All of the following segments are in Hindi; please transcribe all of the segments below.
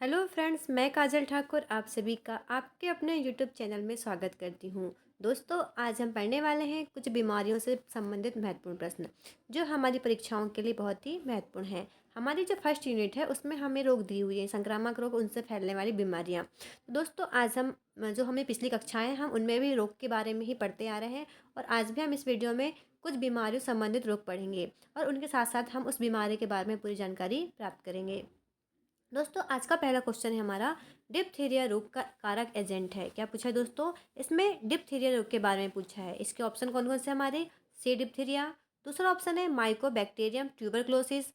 हेलो फ्रेंड्स, मैं काजल ठाकुर आप सभी का आपके अपने यूट्यूब चैनल में स्वागत करती हूँ। दोस्तों, आज हम पढ़ने वाले हैं कुछ बीमारियों से संबंधित महत्वपूर्ण प्रश्न जो हमारी परीक्षाओं के लिए बहुत ही महत्वपूर्ण हैं। हमारी जो फर्स्ट यूनिट है उसमें हमें रोग दी हुई है, संक्रामक रोग, उनसे फैलने वाली बीमारियाँ। तो दोस्तों, आज हम जो हमें पिछली कक्षाएँ हैं हम उनमें भी रोग के बारे में ही पढ़ते आ रहे हैं और आज भी हम इस वीडियो में कुछ बीमारियों से संबंधित रोग पढ़ेंगे और उनके साथ साथ हम उस बीमारी के बारे में पूरी जानकारी प्राप्त करेंगे। दोस्तों, आज का पहला क्वेश्चन है हमारा, डिप्थीरिया रोग का कारक एजेंट है। क्या पूछा है दोस्तों? इसमें डिप्थीरिया रोग के बारे में पूछा है। इसके ऑप्शन कौन कौन से हमारे? सी डिप्थीरिया, दूसरा ऑप्शन है माइकोबैक्टीरियम ट्यूबरक्लोसिस,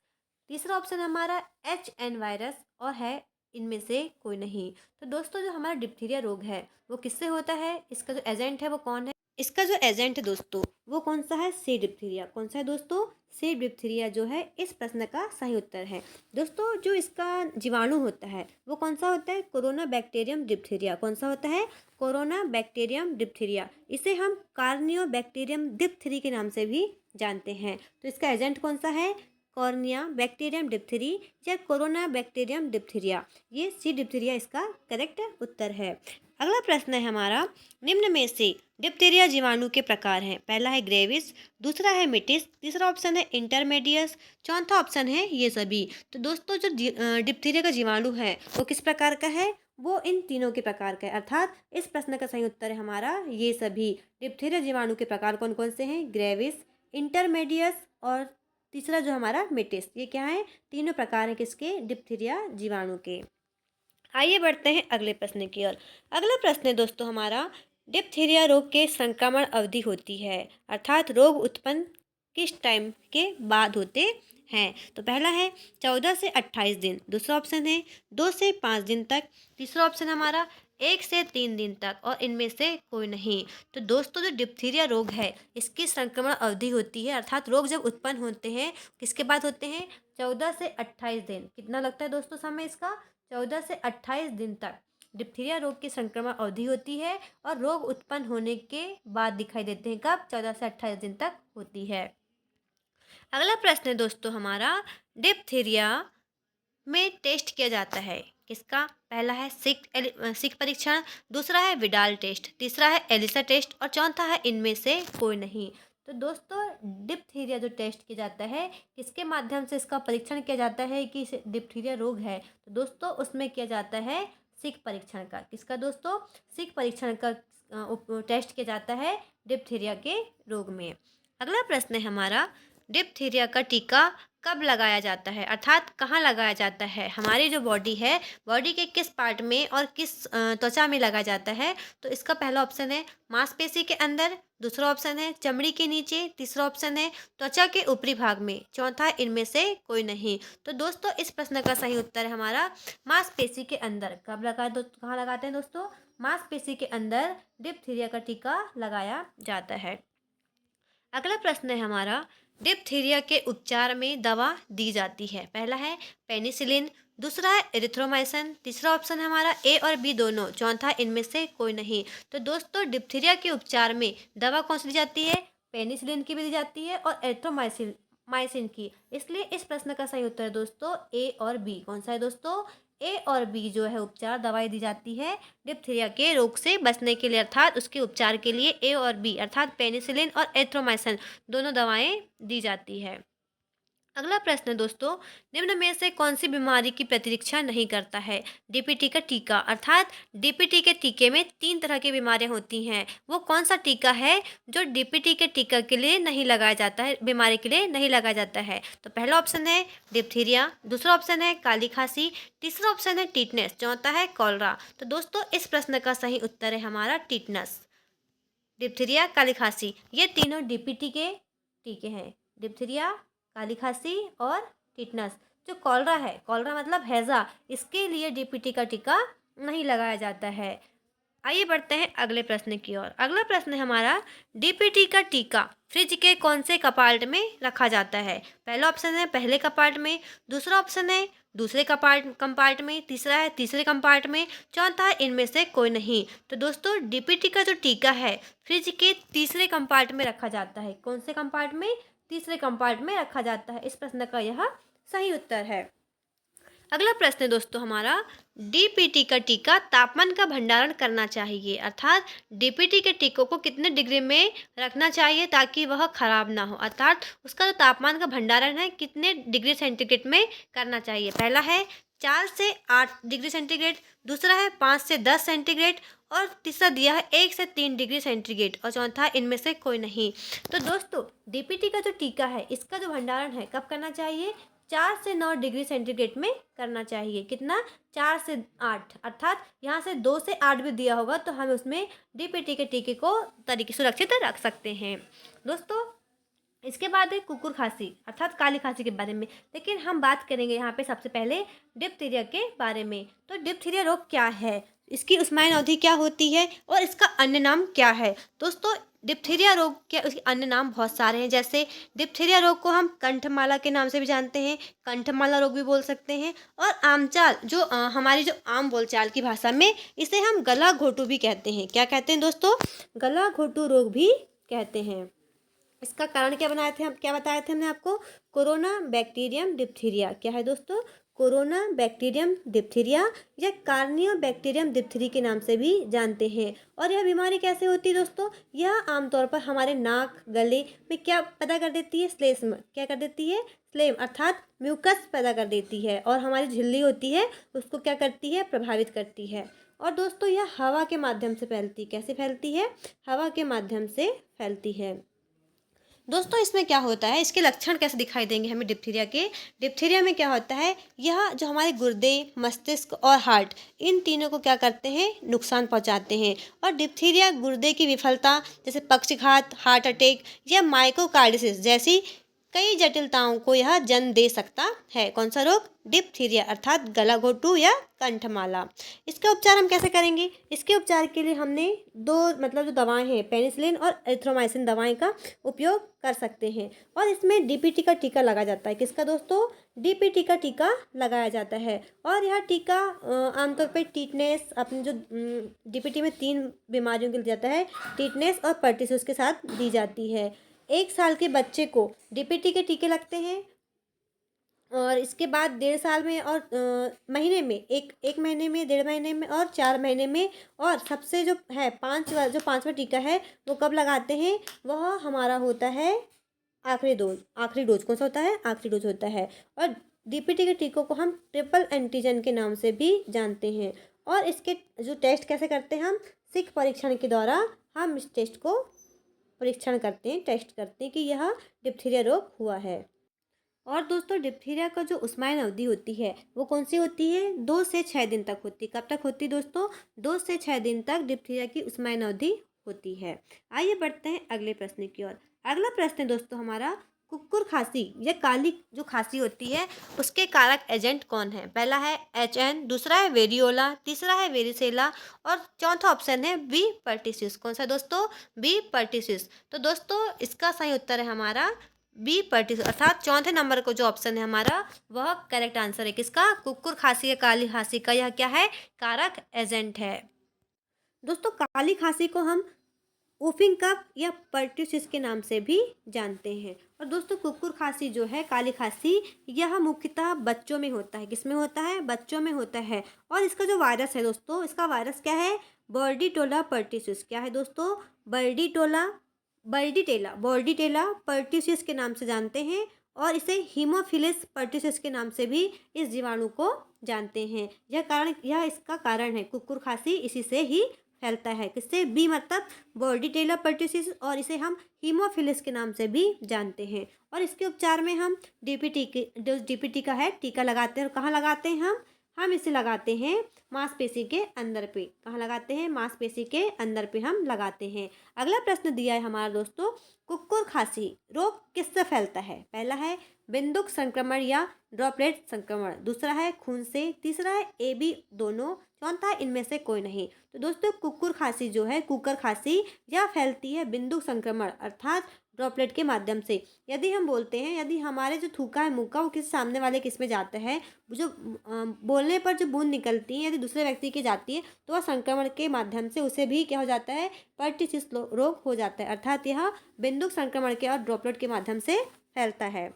तीसरा ऑप्शन है हमारा एच एन वायरस और है इनमें से कोई नहीं। तो दोस्तों, जो हमारा डिप्थीरिया रोग है वो किससे होता है? इसका जो एजेंट है वो कौन है? इसका जो एजेंट है दोस्तों वो कौन सा है? सी डिप्थीरिया। कौन सा है दोस्तों? सी डिप्थीरिया जो है इस प्रश्न का सही उत्तर है। दोस्तों, जो इसका जीवाणु होता है वो कौन सा होता है? Corona bacterium diphtheria. कौन सा होता है? Corona bacterium diphtheria. इसे हम कार्नियो बैक्टीरियम डिप्थीरी के नाम से भी जानते हैं। तो इसका एजेंट कौन सा है? कॉर्निया बैक्टीरियम डिप्थीरी या कोरोना बैक्टीरियम डिप्थीरिया। ये सी डिप्थीरिया इसका करेक्ट उत्तर है। अगला प्रश्न है हमारा, निम्न में से डिप्थीरिया जीवाणु के प्रकार हैं। पहला है ग्रेविस, दूसरा है मिटिस, तीसरा ऑप्शन है इंटरमेडियस, चौथा ऑप्शन है ये सभी। तो दोस्तों, जो डिप्थीरिया का जीवाणु है वो किस प्रकार का है? वो इन तीनों के प्रकार का है, अर्थात इस प्रश्न का सही उत्तर है हमारा ये सभी। डिप्थीरिया जीवाणु के प्रकार कौन कौन से हैं? ग्रेविस, इंटरमेडियस और तीसरा जो हमारा मिटिस। ये क्या है? तीनों प्रकार हैं किसके? डिप्थीरिया जीवाणु के। आइए बढ़ते हैं अगले प्रश्न की ओर। अगला प्रश्न है दोस्तों हमारा, डिप्थीरिया रोग के संक्रमण अवधि होती है, अर्थात रोग उत्पन्न किस टाइम के बाद होते हैं? तो पहला है 14 से 28 दिन, दूसरा ऑप्शन है 2 से 5 दिन तक, तीसरा ऑप्शन हमारा 1 से 3 दिन तक और इनमें से कोई नहीं। तो दोस्तों, जो डिप्थीरिया रोग है इसकी संक्रमण अवधि होती है, अर्थात रोग जब उत्पन्न होते हैं किसके बाद होते हैं? 14 से 28 दिन। कितना लगता है दोस्तों समय इसका? 14 से 28 दिन तक डिप्थीरिया रोग की संक्रमण अवधि होती है और रोग उत्पन्न होने के बाद दिखाई देते हैं। कब? 14 से 28 दिन तक होती है। अगला प्रश्न है दोस्तों हमारा, डिप्थीरिया में टेस्ट किया जाता है किसका? पहला है सिक परीक्षण, दूसरा है विडाल टेस्ट, तीसरा है एलिसा टेस्ट और चौथा है इनमें से कोई नहीं। तो दोस्तों, डिप्थीरिया जो टेस्ट किया जाता है किसके माध्यम से इसका परीक्षण किया जाता है कि डिप्थीरिया रोग है? तो दोस्तों, उसमें किया जाता है सिक परीक्षण का। किसका दोस्तों? सिक परीक्षण का टेस्ट किया जाता है डिप्थीरिया के रोग में। अगला प्रश्न है हमारा, डिप्थीरिया का टीका कब लगाया जाता है, अर्थात कहाँ लगाया जाता है? हमारी जो बॉडी है, बॉडी के किस पार्ट में और किस त्वचा में लगाया जाता है? तो इसका पहला ऑप्शन है मांसपेशी के अंदर, दूसरा ऑप्शन है चमड़ी के नीचे, तीसरा ऑप्शन है त्वचा के ऊपरी भाग में, चौथा है इनमें से कोई नहीं। तो दोस्तों, इस प्रश्न का सही उत्तर है हमारा मांसपेशी के अंदर। कब लगाए कहाँ लगाते हैं दोस्तों? मांसपेशी के अंदर डिप्थीरिया का टीका लगाया जाता है। अगला प्रश्न है हमारा, डिप्थीरिया के उपचार में दवा दी जाती है। पहला है पेनिसिलिन, दूसरा है एरिथ्रोमाइसिन, तीसरा ऑप्शन है हमारा ए और बी दोनों, चौथा इनमें से कोई नहीं। तो दोस्तों, डिप्थीरिया के उपचार में दवा कौन सी दी जाती है? पेनिसिलिन की भी दी जाती है और एरिथ्रोमाइसिन माइसिन की। इसलिए इस प्रश्न का सही उत्तर है दोस्तों ए और बी। कौन सा है दोस्तों? ए और बी जो है उपचार दवाई दी जाती है डिप्थीरिया के रोग से बचने के लिए, अर्थात उसके उपचार के लिए ए और बी अर्थात पेनिसिलिन और एथ्रोमाइसिन दोनों दवाएं दी जाती है। अगला प्रश्न दोस्तों, निम्न में से कौन सी बीमारी की प्रतिरक्षा नहीं करता है? डीपीटी का टीका, अर्थात डीपीटी के टीके में 3 तरह की बीमारियां होती हैं। वो कौन सा टीका है जो डीपीटी के टीका के लिए नहीं लगाया जाता है, बीमारी के लिए नहीं लगाया जाता है? तो पहला ऑप्शन है डिप्थीरिया, दूसरा ऑप्शन है काली खांसी, तीसरा ऑप्शन है टीटनेस, चौथा है कॉलरा। तो दोस्तों, इस प्रश्न का सही उत्तर है हमारा टीटनस। डिप्थीरिया, काली खांसी, ये तीनों डीपीटी के टीके हैं। डिप्थीरिया, काली खांसी और टिटनस। जो कॉलरा है, कॉलरा मतलब हैजा, इसके लिए डीपीटी का टीका नहीं लगाया जाता है। आइए बढ़ते हैं अगले प्रश्न की ओर। अगला प्रश्न है हमारा, डीपीटी का टीका फ्रिज के कौन से कपार्ट में रखा जाता है? पहला ऑप्शन है पहले कपार्ट में, दूसरा ऑप्शन है दूसरे कंपार्ट में, तीसरा है तीसरे कंपार्ट में, चौथा है इनमें से कोई नहीं। तो दोस्तों, डीपीटी का जो टीका है फ्रिज के तीसरे कंपार्ट में रखा जाता है। कौन से कंपार्ट में? तीसरे कंपार्ट में रखा जाता है। इस प्रश्न का यह सही उत्तर है। अगला प्रश्न है दोस्तों हमारा, डीपीटी का टीका तापमान का भंडारण करना चाहिए, अर्थात डीपीटी के टीकों को कितने डिग्री में रखना चाहिए ताकि वह खराब ना हो, अर्थात उसका जो तापमान का भंडारण है कितने डिग्री सेंटीग्रेड में करना चाहिए। पहला है 4 से 8 डिग्री सेंटीग्रेड, दूसरा है 5 से 10 सेंटीग्रेड और तीसरा दिया है 1 से 3 डिग्री सेंटीग्रेड और चौथा इनमें से कोई नहीं। तो दोस्तों डीपीटी का जो टीका है इसका जो भंडारण है कब करना चाहिए, 4 से 9 डिग्री सेंटीग्रेड में करना चाहिए। कितना, 4 से 8, अर्थात यहाँ से 2 से 8 भी दिया होगा तो हम उसमें डीपीटी के टीके को तरीके सुरक्षित रख सकते हैं। दोस्तों इसके बाद है कुकुर खांसी अर्थात काली खांसी के बारे में, लेकिन हम बात करेंगे यहाँ पे सबसे पहले डिप्थीरिया के बारे में। तो डिप्थीरिया रोग क्या है, इसकी उस्माइन अवधि क्या होती है और इसका अन्य नाम क्या है। दोस्तों डिप्थीरिया रोग के उसके अन्य नाम बहुत सारे हैं, जैसे डिप्थीरिया रोग को हम कंठमाला के नाम से भी जानते हैं, कंठमाला रोग भी बोल सकते हैं, और आमचाल जो हमारी जो आम बोलचाल की भाषा में इसे हम गला घोटू भी कहते हैं। क्या कहते हैं दोस्तों, गला घोटू रोग भी कहते हैं। इसका कारण क्या बताए थे हमने आपको, कोरोना बैक्टीरियम डिप्थीरिया। क्या है दोस्तों, कोरोना बैक्टीरियम डिप्थीरिया या कार्नियो बैक्टीरियम डिप्थीरी के नाम से भी जानते हैं। और यह बीमारी कैसे होती है दोस्तों, यह आमतौर पर हमारे नाक गले में क्या पैदा कर देती है, श्लेष्म क्या कर देती है, स्लेम अर्थात म्यूकस पैदा कर देती है, और हमारी झिल्ली होती है उसको क्या करती है, प्रभावित करती है। और दोस्तों यह हवा के माध्यम से फैलती, कैसे फैलती है, हवा के माध्यम से फैलती है। दोस्तों इसमें क्या होता है, इसके लक्षण कैसे दिखाई देंगे हमें डिप्थीरिया के। डिप्थीरिया में क्या होता है, यह जो हमारे गुर्दे, मस्तिष्क और हार्ट इन तीनों को क्या करते हैं, नुकसान पहुंचाते हैं। और डिप्थीरिया गुर्दे की विफलता जैसे पक्षघात, हार्ट अटैक या माइकोकार्डिसिस जैसी कई जटिलताओं को यह जन्म दे सकता है। कौन सा रोग, डिप्थीरिया अर्थात गला घोटू या कंठमाला। इसका उपचार हम कैसे करेंगे, इसके उपचार के लिए हमने दो जो दवाएं हैं पेनिसिलिन और एरिथ्रोमाइसिन दवाएं का उपयोग कर सकते हैं। और इसमें डीपीटी का टीका लगाया जाता है। किसका दोस्तों, डीपीटी का टीका लगाया जाता है। और यह टीका आमतौर पर टीटनेस, अपने जो डीपीटी में 3 बीमारियों के लिए जाता है, टीटनेस और पर्टिसिस के साथ दी जाती है। 1 साल के बच्चे को डीपीटी के टीके लगते हैं और इसके बाद 1.5 साल में और महीने में एक महीने में, 1.5 महीने में और 4 महीने में। और सबसे जो है 5वां टीका है वो कब लगाते हैं, वह हमारा होता है आखिरी डोज कौन सा होता है, आखिरी डोज होता है। और डीपीटी के टीकों को हम ट्रिपल एंटीजन के नाम से भी जानते हैं। और इसके जो टेस्ट कैसे करते हैं, हम सिक परीक्षण के द्वारा हम इस टेस्ट को टेस्ट करते हैं कि यह डिप्थीरिया रोग हुआ है। और दोस्तों डिप्थीरिया का जो उस्माइन अवधि होती है वो कौन सी होती है, 2 से 6 दिन तक होती है। कब तक होती है दोस्तों, 2 से 6 दिन तक डिप्थीरिया की उस्माइन अवधि होती है। आइए बढ़ते हैं अगले प्रश्न की ओर। अगला प्रश्न है दोस्तों हमारा, कुकुर खांसी या काली जो खांसी होती है उसके कारक एजेंट कौन है। पहला है HN, दूसरा है वेरियोला, तीसरा है वेरिसेला और चौथा ऑप्शन है बी पर्टिसिस। कौन सा दोस्तों, बी पर्टिसिस। तो दोस्तों इसका सही उत्तर है हमारा बी पर्टिसिस, अर्थात चौथे नंबर को जो ऑप्शन है हमारा वह करेक्ट आंसर है। किसका, कुकुर खांसी या काली खांसी का यह क्या है, कारक एजेंट है। दोस्तों काली खांसी को हम वूफिंग कफ या पर्ट्यूसिस के नाम से भी जानते हैं। और दोस्तों कुकुर खांसी जो है, काली खांसी, यह मुख्यतः बच्चों में होता है। किसमें होता है, बच्चों में होता है। और इसका जो वायरस है दोस्तों, इसका वायरस क्या है, बर्डीटोला पर्ट्यूसिस। क्या है दोस्तों, बर्डीटेला पर्ट्यूसिस के नाम से जानते हैं। और इसे हीमोफिलस पर्ट्यूसिस के नाम से भी इस जीवाणु को जानते हैं। यह इसका कारण है, कुकुर खांसी इसी से ही फैलता है। किससे, बी मतलब बॉर्डीटेला पर्ट्यूसिस, और इसे हम हीमोफिलस के नाम से भी जानते हैं। और इसके उपचार में हम डीपीटी का है टीका लगाते हैं। और कहाँ लगाते हैं हम इसे लगाते हैं मांसपेशी के अंदर पे। कहाँ लगाते हैं, मांसपेशी के अंदर पे हम लगाते हैं। अगला प्रश्न दिया है हमारा दोस्तों, कुकुर खांसी रोग किससे फैलता है। पहला है बिंदुक संक्रमण या ड्रॉपलेट संक्रमण, दूसरा है खून से, तीसरा है AB दोनों, चौथा इनमें से कोई नहीं। तो दोस्तों कुकुर खांसी जो है, कुकर खांसी, यह फैलती है बिंदुक संक्रमण अर्थात ड्रॉपलेट के माध्यम से। यदि हम बोलते हैं, यदि हमारे जो थूका है, मुक्का, वो किसी सामने वाले किस में जाता है, जो बोलने पर जो बूंद निकलती है यदि दूसरे व्यक्ति की जाती है तो वह संक्रमण के माध्यम से उसे भी क्या हो जाता है, पर्टिसिस रोग हो जाता है। अर्थात यह बिंदुक संक्रमण के और ड्रॉपलेट के माध्यम से फैलता है।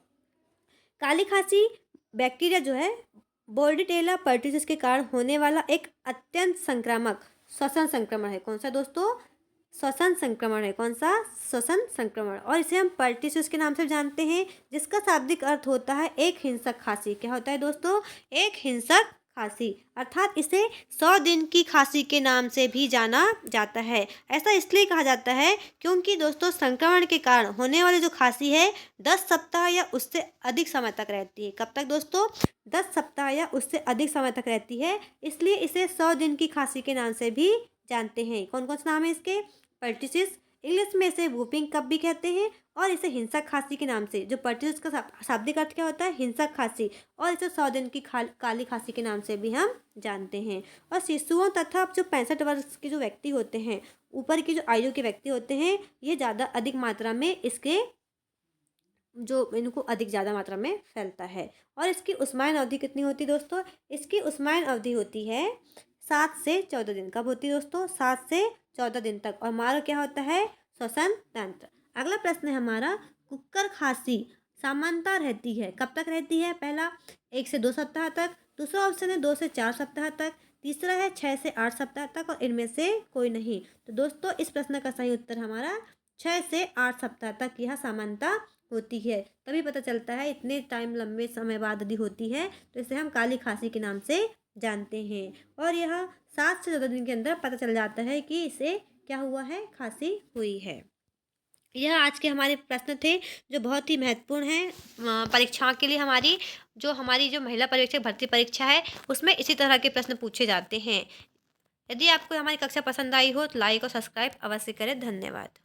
काली खांसी बैक्टीरिया जो है बोर्डिटेला पर्ट्यूसिस के कारण होने वाला एक अत्यंत संक्रामक श्वसन संक्रमण है। कौन सा दोस्तों? श्वसन संक्रमण है। कौन सा? श्वसन संक्रमण। और इसे हम पर्ट्यूसिस के नाम से जानते हैं, जिसका शाब्दिक अर्थ होता है एक हिंसक खांसी। क्या होता है दोस्तों? एक हिंसक खांसी। अर्थात इसे 100 दिन की खांसी के नाम से भी जाना जाता है। ऐसा इसलिए कहा जाता है क्योंकि दोस्तों संक्रमण के कारण होने वाली जो खांसी है 10 सप्ताह या उससे अधिक समय तक रहती है। कब तक दोस्तों? 10 सप्ताह या उससे अधिक समय तक रहती है। इसलिए इसे 100 दिन की खांसी के नाम से भी जानते हैं। कौन कौन से नाम है इसके? पर्ट्यूसिस, इंग्लिश में इसे वूपिंग कफ भी कहते हैं, और इसे हिंसक खांसी के नाम से, जो पर्ट्यूसिस का शाब्दिक अर्थ क्या होता है? हिंसक खांसी। और इसे 100 दिन की काली खांसी के नाम से भी हम जानते हैं। और शिशुओं तथा जो 65 वर्ष के जो व्यक्ति होते हैं, ऊपर की जो आयु के व्यक्ति होते हैं, ये ज़्यादा अधिक मात्रा में इसके इनको अधिक ज़्यादा मात्रा में फैलता है। और इसकी उष्मायन अवधि कितनी होती है दोस्तों? इसकी उष्मायन अवधि होती है 7 से 14 दिन। कब होती है दोस्तों? 7 से 14 दिन तक। और मार्ग क्या होता है? श्वसन तंत्र। अगला प्रश्न है हमारा, कुक्कर खांसी सामान्यतः रहती है, कब तक रहती है? पहला 1 से 2 सप्ताह तक, दूसरा ऑप्शन है 2 से 4 सप्ताह तक, तीसरा है 6 से 8 सप्ताह तक, और इनमें से कोई नहीं। तो दोस्तों इस प्रश्न का सही उत्तर हमारा 6 से 8 सप्ताह तक यह सामान्यतः होती है। तभी पता चलता है इतने टाइम लंबे समय बाद यदि होती है तो इसे हम काली खांसी के नाम से जानते हैं। और यह 7 से 14 दिन के अंदर पता चल जाता है कि इसे क्या हुआ है? खांसी हुई है। यह आज के हमारे प्रश्न थे जो बहुत ही महत्वपूर्ण हैं परीक्षाओं के लिए। हमारी जो महिला परीक्षा भर्ती परीक्षा है उसमें इसी तरह के प्रश्न पूछे जाते हैं। यदि आपको हमारी कक्षा पसंद आई हो तो लाइक और सब्सक्राइब अवश्य करें। धन्यवाद।